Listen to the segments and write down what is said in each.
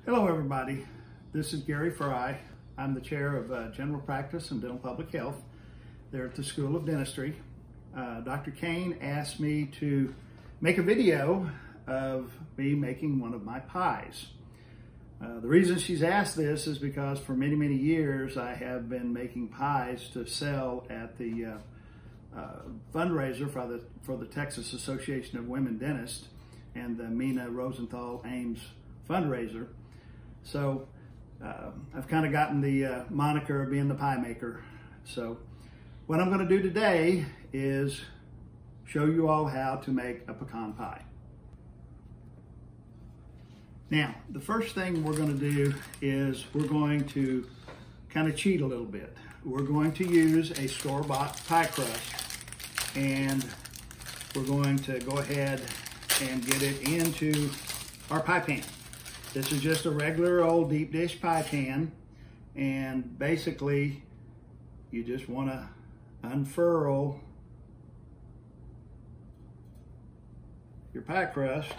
Hello everybody, this is Gary Frey. I'm the chair of General Practice and Dental Public Health there at the School of Dentistry. Dr. Kane asked me to make a video of me making one of my pies. The reason she's asked this is because for many years I have been making pies to sell at the fundraiser for the Texas Association of Women Dentists and the Mina Rosenthal Ames fundraiser. So I've kind of gotten the moniker of being the pie maker. So what I'm going to do today is show you all how to make a pecan pie. Now, the first thing we're going to do is we're going to kind of cheat a little bit. We're going to use a store-bought pie crust, and we're going to go ahead and get it into our pie pan. This is just a regular old deep dish pie pan, and basically you just want to unfurl your pie crust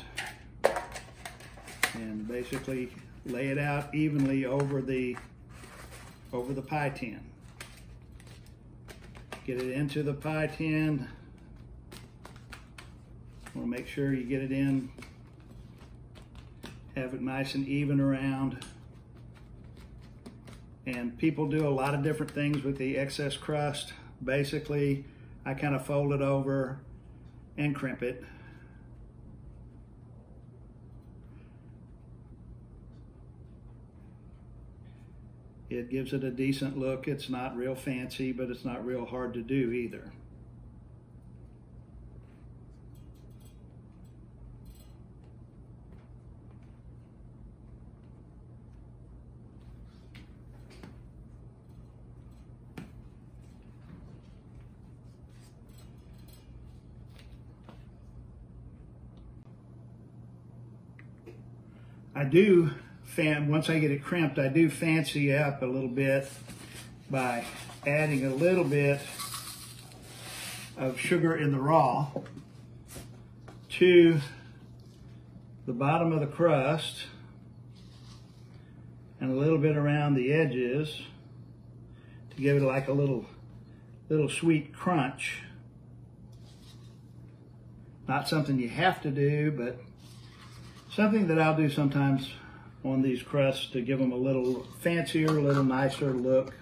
and basically lay it out evenly over the pie tin. Get it into the pie tin. Want to make sure you get it in, have it nice and even around. And people do a lot of different things with the excess crust. Basically, I kind of fold it over and crimp it. It gives it a decent look. It's not real fancy, but it's not real hard to do either. Once I get it crimped, I do fancy up a little bit by adding a little bit of sugar in the raw to the bottom of the crust and a little bit around the edges to give it like a little sweet crunch. Not something you have to do, but something that I'll do sometimes on these crusts to give them a little fancier, a little nicer look, a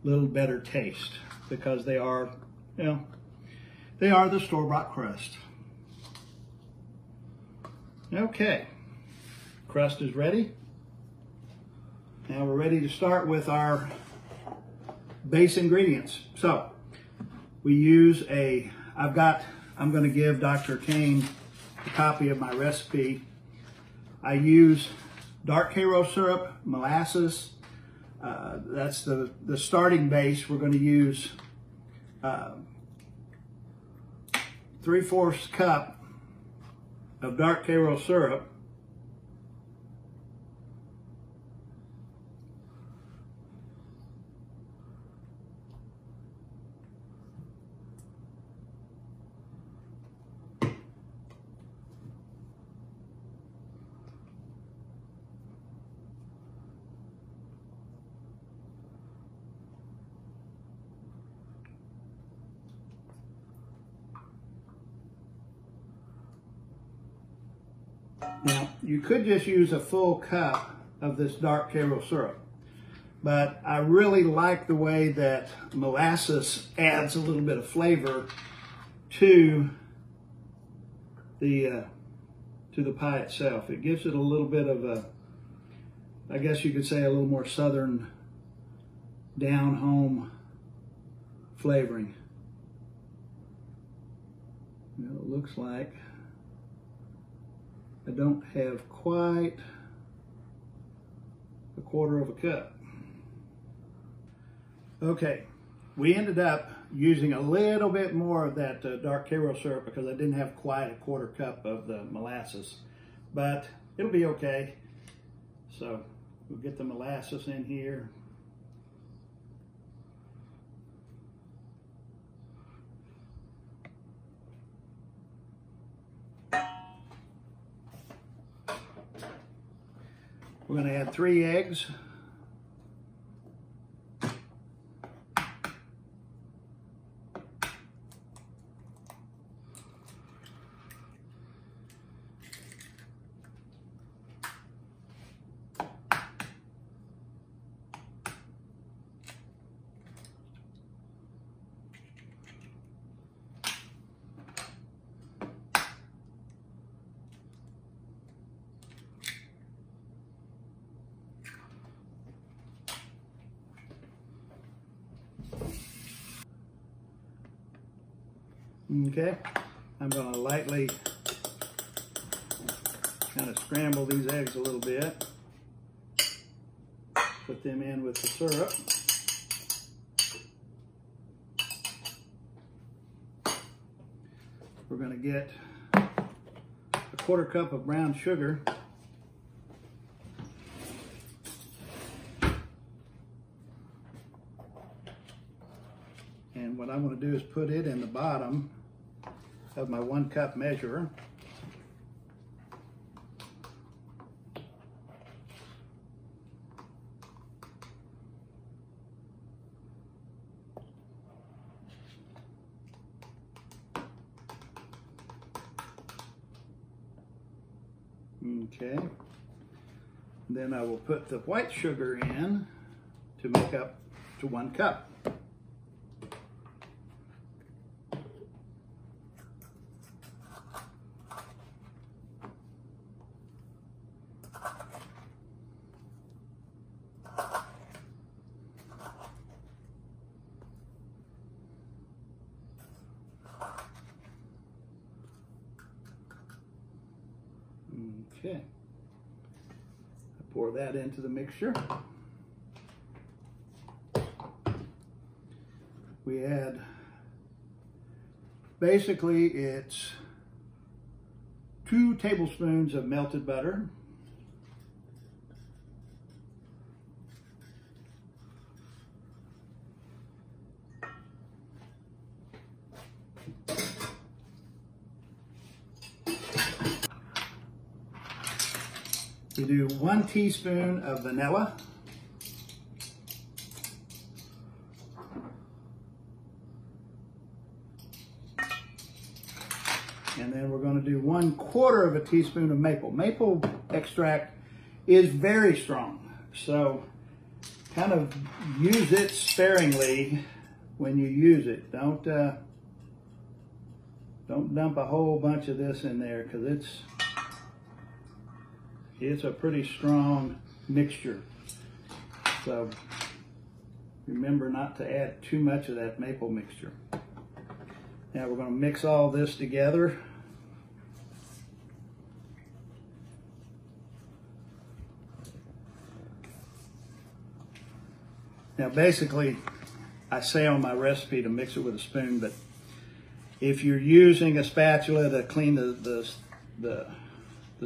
little better taste, because they are, they are the store-bought crust. Okay, crust is ready. Now we're ready to start with our base ingredients. So we use I'm going to give Dr. Kane a copy of my recipe. I use dark Karo syrup, molasses. That's the starting base. We're going to use 3/4 cup of dark Karo syrup. Now, you could just use a full cup of this dark Karo syrup, but I really like the way that molasses adds a little bit of flavor to the pie itself. It gives it a little bit of a, I guess you could say, a little more southern, down-home flavoring. It looks like I don't have quite 1/4 cup. Okay, we ended up using a little bit more of that dark Karo syrup because I didn't have quite 1/4 cup of the molasses, but it'll be okay. So we'll get the molasses in here. We're going to add 3 eggs. Okay, I'm going to lightly kind of scramble these eggs a little bit. Put them in with the syrup. We're going to get a 1/4 cup of brown sugar. And what I'm going to do is put it in the bottom of my 1 cup measurer. Okay. Then I will put the white sugar in to make up to 1 cup. Okay, I pour that into the mixture. We add, basically it's 2 tablespoons of melted butter. We do 1 teaspoon of vanilla. And then we're going to do 1/4 of a teaspoon of maple. Maple extract is very strong, so kind of use it sparingly when you use it. Don't dump a whole bunch of this in there, because it's a pretty strong mixture. So remember not to add too much of that maple mixture. Now we're going to mix all this together. Now basically, I say on my recipe to mix it with a spoon, but if you're using a spatula to clean the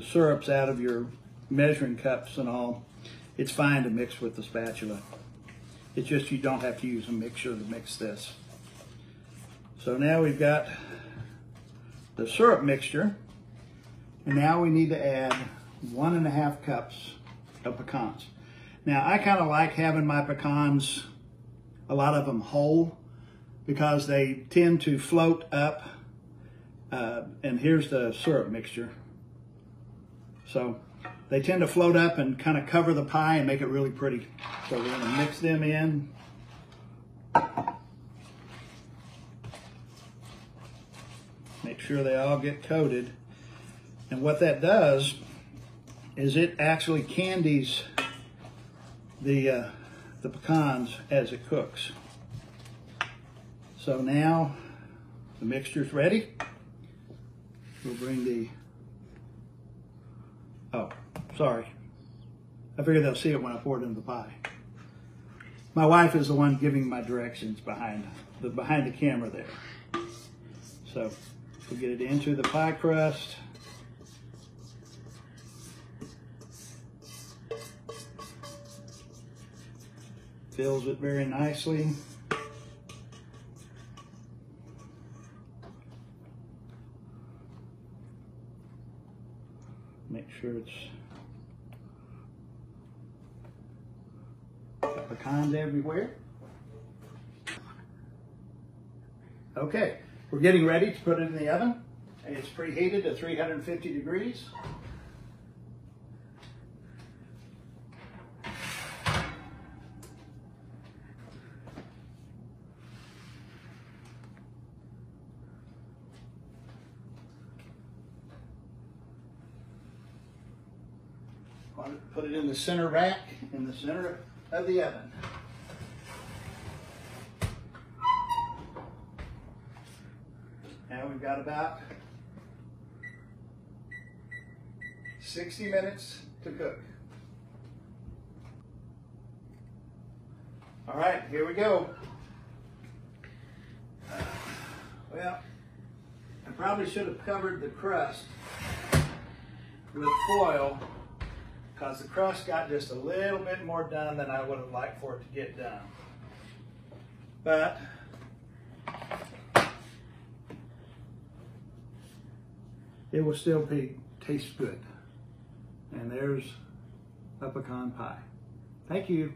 syrups out of your measuring cups and all, it's fine to mix with the spatula. It's just you don't have to use a mixer to mix this. So now we've got the syrup mixture, and now we need to add 1.5 cups of pecans. Now I kind of like having my pecans, a lot of them whole, because they tend to float up. And here's the syrup mixture. So they tend to float up and kind of cover the pie and make it really pretty. So we're going to mix them in. Make sure they all get coated. And what that does is it actually candies the pecans as it cooks. So now the mixture's ready. We'll bring the, oh, sorry. I figured they'll see it when I pour it into the pie. My wife is the one giving my directions behind the camera there. So we'll get it into the pie crust. Fills it very nicely. Make sure it's Pecans everywhere. Okay, we're getting ready to put it in the oven. It's preheated to 350 degrees. Put it in the center rack, in the center of the oven. Now we've got about 60 minutes to cook. All right, here we go. Well, I probably should have covered the crust with foil, because the crust got just a little bit more done than I would have liked for it to get done. But it will still taste good. And there's a pecan pie. Thank you.